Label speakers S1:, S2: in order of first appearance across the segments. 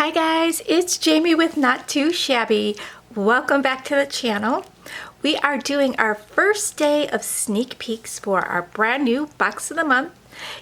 S1: Hi guys, it's Jamie with Not Too Shabby. Welcome back to the channel. We are doing our first day of sneak peeks for our brand new box of the month.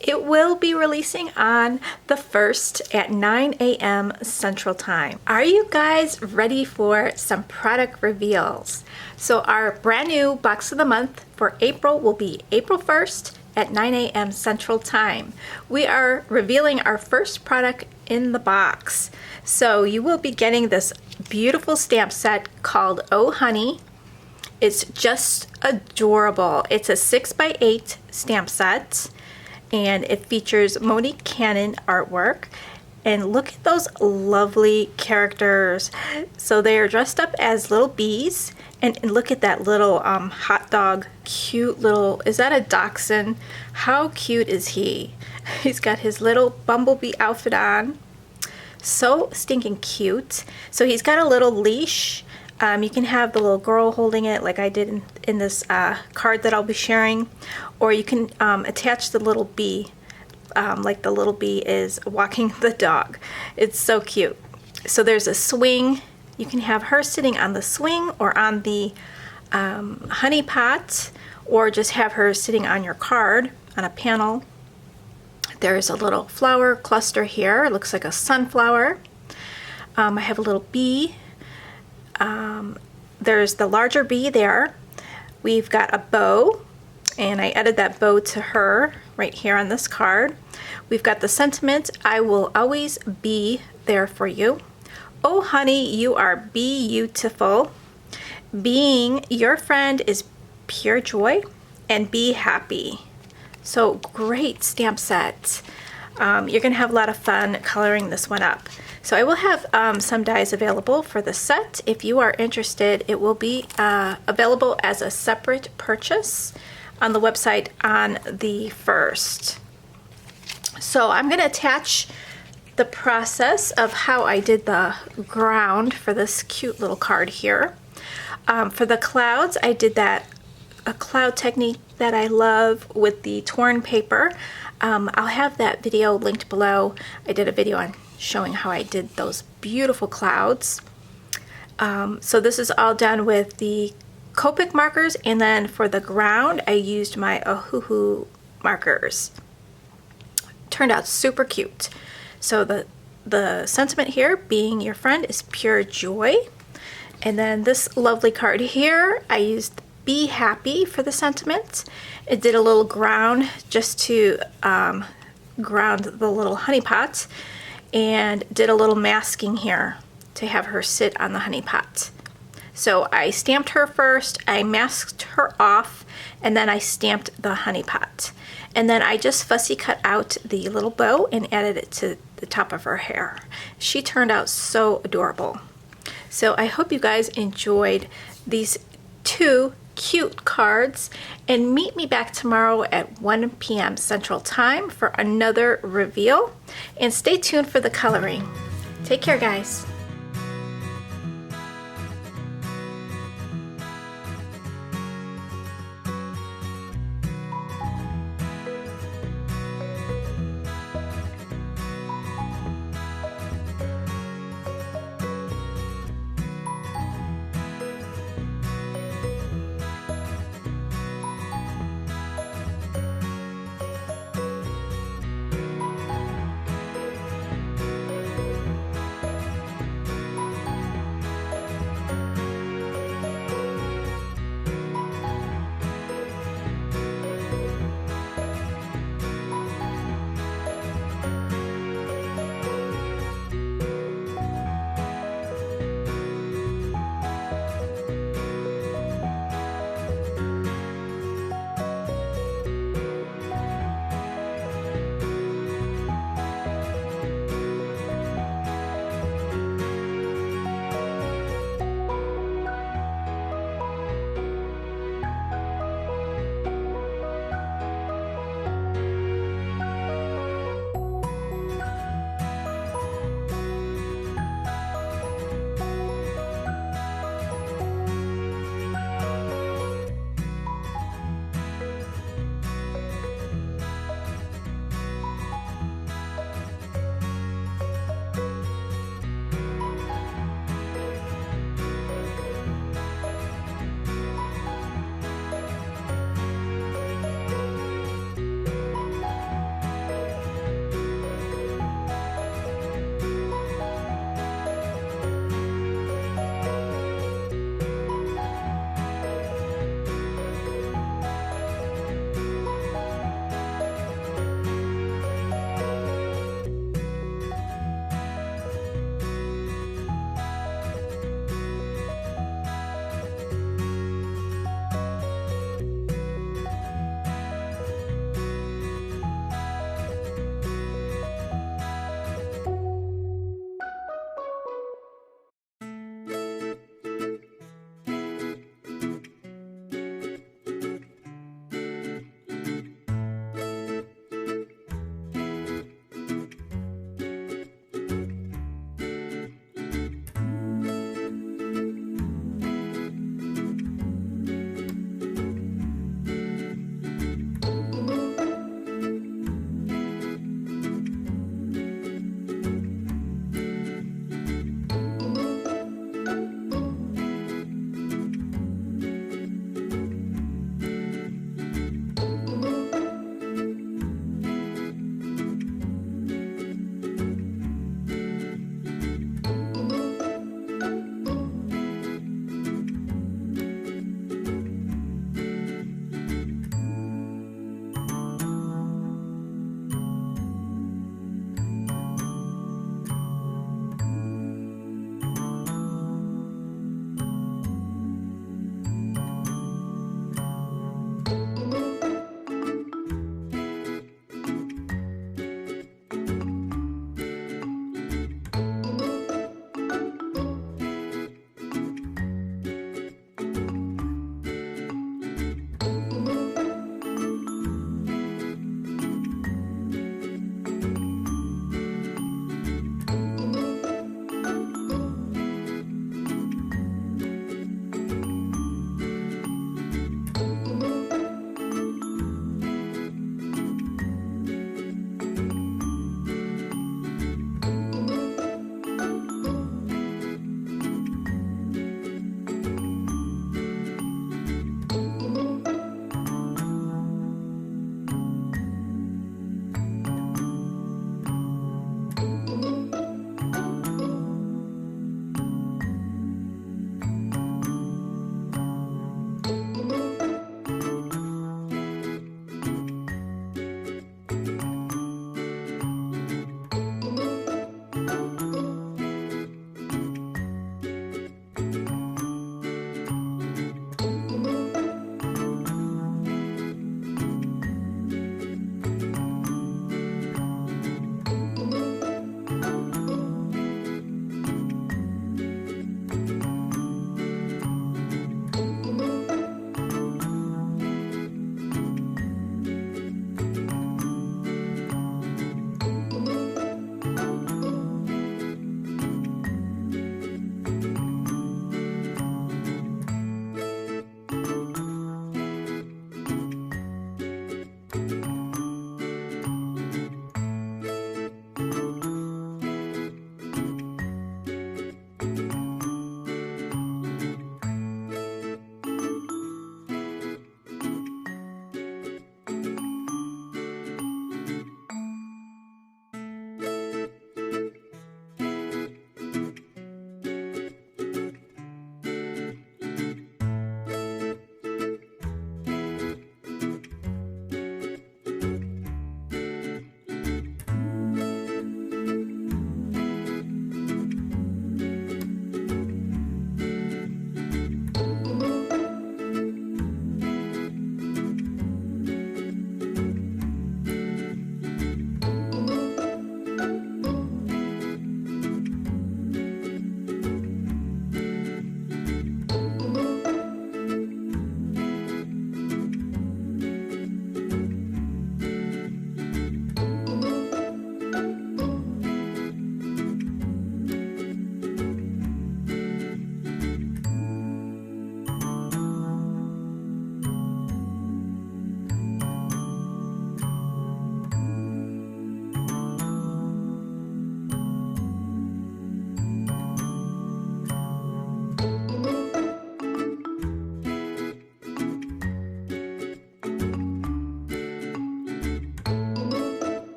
S1: It will be releasing on the 1st at 9 a.m. Central Time. Are you guys ready for some product reveals? So our brand new box of the month for April will be April 1st at 9 a.m. Central Time. We are revealing our first product in the box. So you will be getting this beautiful stamp set called Oh Honey. It's just adorable. It's a 6x8 stamp set and it features Monique Cannon artwork. And look at those lovely characters. So they are dressed up as little bees. And look at that little hot dog, cute little, is that a dachshund? How cute is he? He's got his little bumblebee outfit on. So stinking cute. So he's got a little leash. You can have the little girl holding it like I did in this card that I'll be sharing. Or you can attach the little bee like the little bee is walking the dog. It's so cute. So there's a swing. You can have her sitting on the swing or on the honey pot, or just have her sitting on your card on a panel. There's a little flower cluster here. It looks like a sunflower. I have a little bee. There's the larger bee there. We've got a bow, and I added that bow to her right here on this card. We've got the sentiment, I will always be there for you. Oh honey, you are beautiful. Being your friend is pure joy, and be happy. So great stamp set. You're gonna have a lot of fun coloring this one up. So I will have some dies available for the set. If you are interested, it will be available as a separate purchase on the website on the 1st. So I'm gonna attach the process of how I did the ground for this cute little card here. For the clouds, I did a cloud technique that I love with the torn paper. I'll have that video linked below. I did a video on showing how I did those beautiful clouds. So this is all done with the Copic markers, and then for the ground I used my Ohuhu markers. Turned out super cute. So the sentiment here, being your friend is pure joy. And then this lovely card here, I used be happy for the sentiment. It did a little ground just to ground the little honey pot, and did a little masking here to have her sit on the honey pot. So I stamped her first, I masked her off, and then I stamped the honey pot. And then I just fussy cut out the little bow and added it to the top of her hair. She turned out so adorable. So I hope you guys enjoyed these two cute cards, and meet me back tomorrow at 1 p.m. Central Time for another reveal. And stay tuned for the coloring. Take care, guys.